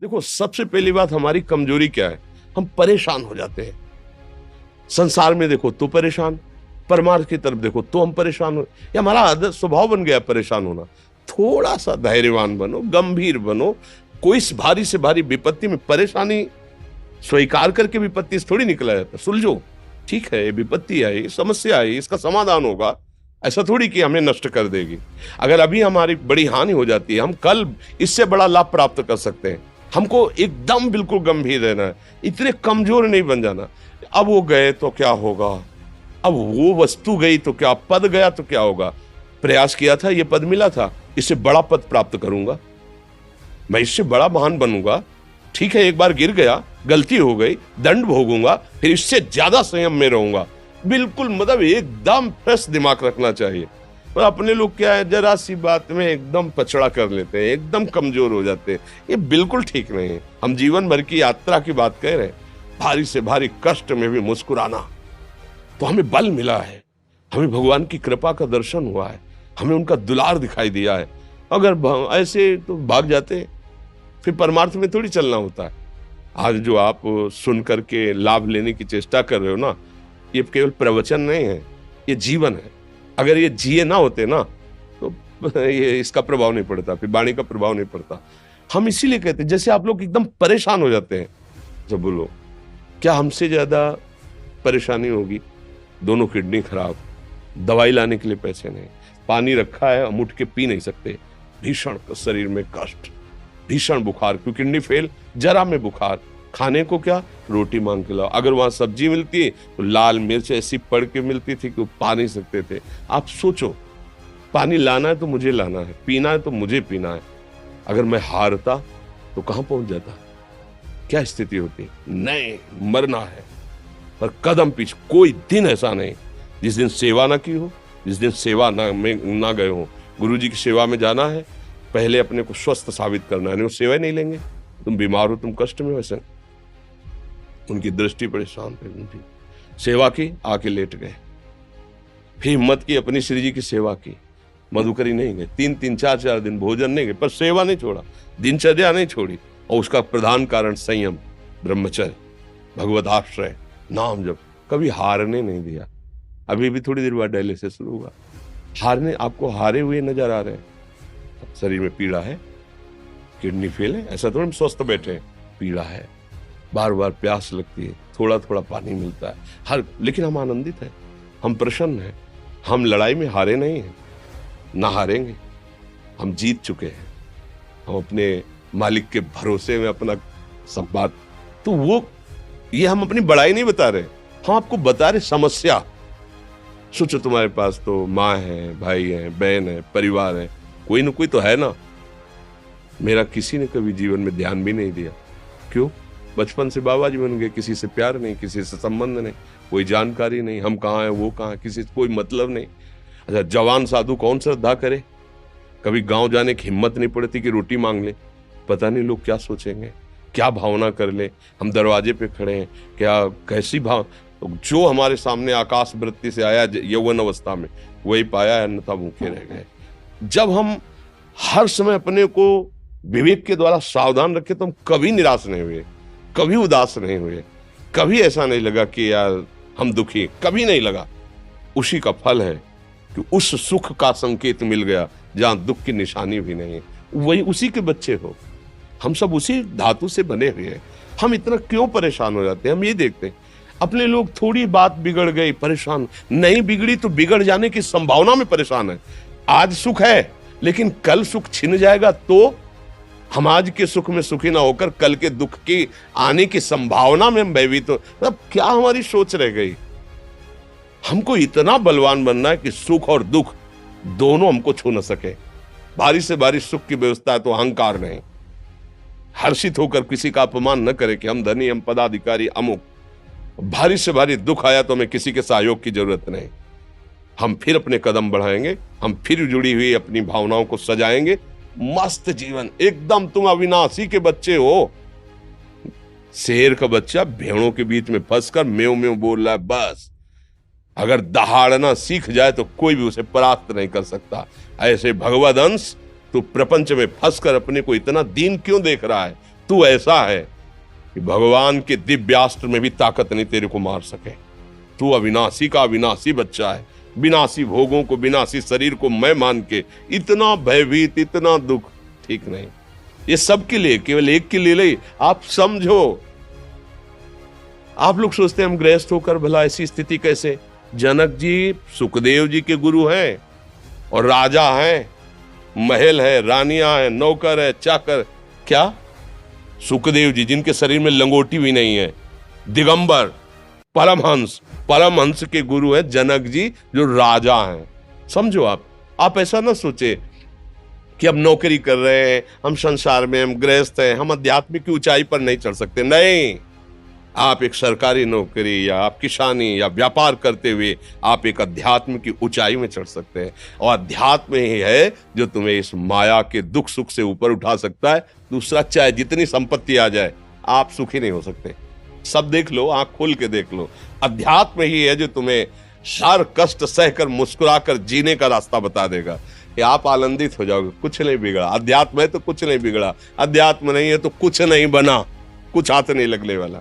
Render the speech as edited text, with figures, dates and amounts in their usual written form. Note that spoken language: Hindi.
देखो, सबसे पहली बात हमारी कमजोरी क्या है? हम परेशान हो जाते हैं। संसार में देखो तो परेशान, परमार्थ की तरफ देखो तो हम परेशान हो, ये हमारा आदत स्वभाव बन गया परेशान होना। थोड़ा सा धैर्यवान बनो, गंभीर बनो। कोई इस भारी से भारी विपत्ति में परेशानी स्वीकार करके विपत्ति से थोड़ी निकला जाता। सुलझो, ठीक है, ये विपत्ति आई, समस्या आई, इसका समाधान होगा। ऐसा थोड़ी कि हमें नष्ट कर देगी। अगर अभी हमारी बड़ी हानि हो जाती है, हम कल इससे बड़ा लाभ प्राप्त कर सकते हैं। हमको एकदम बिल्कुल गंभीर रहना है, इतने कमजोर नहीं बन जाना। अब वो गए तो क्या होगा, अब वो वस्तु गई तो क्या, पद गया तो क्या होगा। प्रयास किया था, ये पद मिला था, इससे बड़ा पद प्राप्त करूंगा, मैं इससे बड़ा महान बनूंगा। ठीक है, एक बार गिर गया, गलती हो गई, दंड भोगूंगा, फिर इससे ज्यादा संयम में रहूंगा। बिल्कुल, मतलब एकदम फ्रेश दिमाग रखना चाहिए। और अपने लोग क्या है, जरा सी बात में एकदम पछड़ा कर लेते हैं, एकदम कमजोर हो जाते हैं। ये बिल्कुल ठीक नहीं है। हम जीवन भर की यात्रा की बात कह रहे हैं, भारी से भारी कष्ट में भी मुस्कुराना, तो हमें बल मिला है, हमें भगवान की कृपा का दर्शन हुआ है, हमें उनका दुलार दिखाई दिया है। अगर ऐसे तो भाग जाते हैं, फिर परमार्थ में थोड़ी चलना होता है। आज जो आप सुन करके लाभ लेने की चेष्टा कर रहे हो ना, ये केवल प्रवचन नहीं है, ये जीवन है। अगर ये जिए ना होते ना, तो ये इसका प्रभाव नहीं पड़ता, फिर वाणी का प्रभाव नहीं पड़ता। हम इसीलिए कहते हैं, जैसे आप लोग एकदम परेशान हो जाते हैं जब बोलो, क्या हमसे ज्यादा परेशानी होगी? दोनों किडनी खराब, दवाई लाने के लिए पैसे नहीं, पानी रखा है हम उठ के पी नहीं सकते, भीषण शरीर में कष्ट, भीषण बुखार, क्योंकि किडनी फेल, जरा में बुखार, खाने को क्या, रोटी मांग के लाओ। अगर वहां सब्जी मिलती तो लाल मिर्च ऐसी पड़ के मिलती थी कि वो पा नहीं सकते थे। आप सोचो, पानी लाना है तो मुझे लाना है, पीना है तो मुझे पीना है। अगर मैं हारता तो कहां पहुंच जाता, क्या स्थिति होती? नहीं, मरना है, पर कदम पीछे। कोई दिन ऐसा नहीं जिस दिन सेवा ना की हो, जिस दिन सेवा ना गए हो। गुरु जी की सेवा में जाना है, पहले अपने को स्वस्थ साबित करना है, नहीं वो सेवा ही नहीं लेंगे। तुम बीमार हो, तुम कष्ट में, वैसे उनकी दृष्टि परेशान थे, उनकी सेवा की, आके लेट गए। फिर हिम्मत की, अपनी श्री जी की सेवा की, मधुकरी नहीं गए, 3-4 दिन भोजन नहीं गए, पर सेवा नहीं छोड़ा, दिनचर्या नहीं छोड़ी। और उसका प्रधान कारण संयम, ब्रह्मचर्य, भगवत आश्रय, नाम जप, कभी हारने नहीं दिया। अभी भी थोड़ी देर बाद डायलिसिस शुरू हुआ। हारने, आपको हारे हुए नजर आ रहे हैं? शरीर में पीड़ा है, किडनी फेल है, ऐसा थोड़ा हम स्वस्थ बैठे हैं, पीड़ा है, बार बार प्यास लगती है, थोड़ा थोड़ा पानी मिलता है, लेकिन हम आनंदित हैं, हम प्रसन्न हैं। हम लड़ाई में हारे नहीं हैं, ना हारेंगे, हम जीत चुके हैं। हम अपने मालिक के भरोसे में अपना सब बात, तो वो ये हम अपनी बड़ाई नहीं बता रहे, हम आपको बता रहे समस्या। सोचो, तुम्हारे पास तो माँ है, भाई है, बहन है, परिवार है, कोई ना कोई तो है ना। मेरा किसी ने कभी जीवन में ध्यान भी नहीं दिया। क्यों? बचपन से बाबा जी बन गए, किसी से प्यार नहीं, किसी से संबंध नहीं, कोई जानकारी नहीं, हम कहाँ हैं, वो कहाँ है, किसी से कोई मतलब नहीं। अच्छा, जवान साधु कौन श्रद्धा करे? कभी गांव जाने की हिम्मत नहीं पड़ती कि रोटी मांग ले, पता नहीं लोग क्या सोचेंगे, क्या भावना कर ले। हम दरवाजे पे खड़े हैं, क्या कैसी भाव, जो हमारे सामने आकाश वृत्ति से आया यौवन अवस्था में, वही पाया है, अन्यथा भूखे रह गए। जब हम हर समय अपने को विवेक के द्वारा सावधान रखे, तो हम कभी निराश नहीं हुए, कभी उदास नहीं हुए, कभी ऐसा नहीं लगा कि यार हम दुखी, कभी नहीं लगा। उसी का फल है कि उस सुख का संकेत मिल गया जहां दुख की निशानी भी नहीं है। वही उसी के बच्चे हो, हम सब उसी धातु से बने हुए हैं। हम इतना क्यों परेशान हो जाते हैं? हम ये देखते हैं, अपने लोग थोड़ी बात बिगड़ गई परेशान, नहीं बिगड़ी तो बिगड़ जाने की संभावना में परेशान है। आज सुख है, लेकिन कल सुख छिन जाएगा, तो हम आज के सुख में सुखी ना होकर कल के दुख की आने की संभावना में हम भयभीत हो। मतलब क्या हमारी सोच रह गई? हमको इतना बलवान बनना है कि सुख और दुख दोनों हमको छू न सके। भारी से भारी सुख की व्यवस्था है तो अहंकार नहीं, हर्षित होकर किसी का अपमान न करे कि हम धनी, हम पदाधिकारी, अमुक। भारी से भारी दुख आया तो हमें किसी के सहयोग की जरूरत नहीं, हम फिर अपने कदम बढ़ाएंगे, हम फिर जुड़ी हुई अपनी भावनाओं को सजाएंगे। मस्त जीवन, एकदम तुम अविनाशी के बच्चे हो। शेर का बच्चा भेड़ों के बीच में फंसकर म्यों म्यों बोल रहा है, बस अगर दहाड़ना सीख जाए तो कोई भी उसे परास्त नहीं कर सकता। ऐसे भगवद अंश, तू प्रपंच में फंसकर अपने को इतना दीन क्यों देख रहा है? तू ऐसा है कि भगवान के दिव्यास्त्र में भी ताकत नहीं तेरे को मार सके। तू अविनाशी का अविनाशी बच्चा है, विनाशी भोगों को, विनाशी शरीर को मैं मान के इतना भयभीत, इतना दुख ठीक नहीं। ये सबके लिए, केवल एक के लिए नहीं। आप समझो, आप लोग सोचते हैं हम गृहस्थ होकर भला ऐसी स्थिति कैसे। जनक जी सुखदेव जी के गुरु हैं और राजा हैं, महल है, रानियां हैं, नौकर है, चाकर। क्या सुखदेव जी जिनके शरीर में लंगोटी भी नहीं है, दिगंबर, परमहंस, परमहंस के गुरु है जनक जी जो राजा हैं। समझो आप ऐसा ना सोचे कि अब नौकरी कर रहे हैं, हम संसार में, हम गृहस्थ हैं, हम आध्यात्मिक की ऊंचाई पर नहीं चढ़ सकते। नहीं, आप एक सरकारी नौकरी या आप किसानी या व्यापार करते हुए आप एक अध्यात्म की ऊंचाई में चढ़ सकते हैं। और अध्यात्म ही है जो तुम्हें इस माया के दुख सुख से ऊपर उठा सकता है। दूसरा, चाहे जितनी संपत्ति आ जाए, आप सुखी नहीं हो सकते। सब देख लो, आंख खोल के देख लो, अध्यात्म ही है जो तुम्हें हर कष्ट सहकर मुस्कुराकर जीने का रास्ता बता देगा कि आप आनंदित हो जाओगे। कुछ नहीं बिगड़ा, अध्यात्म है तो कुछ नहीं बिगड़ा, अध्यात्म नहीं है तो कुछ नहीं बना, कुछ हाथ नहीं लगने वाला।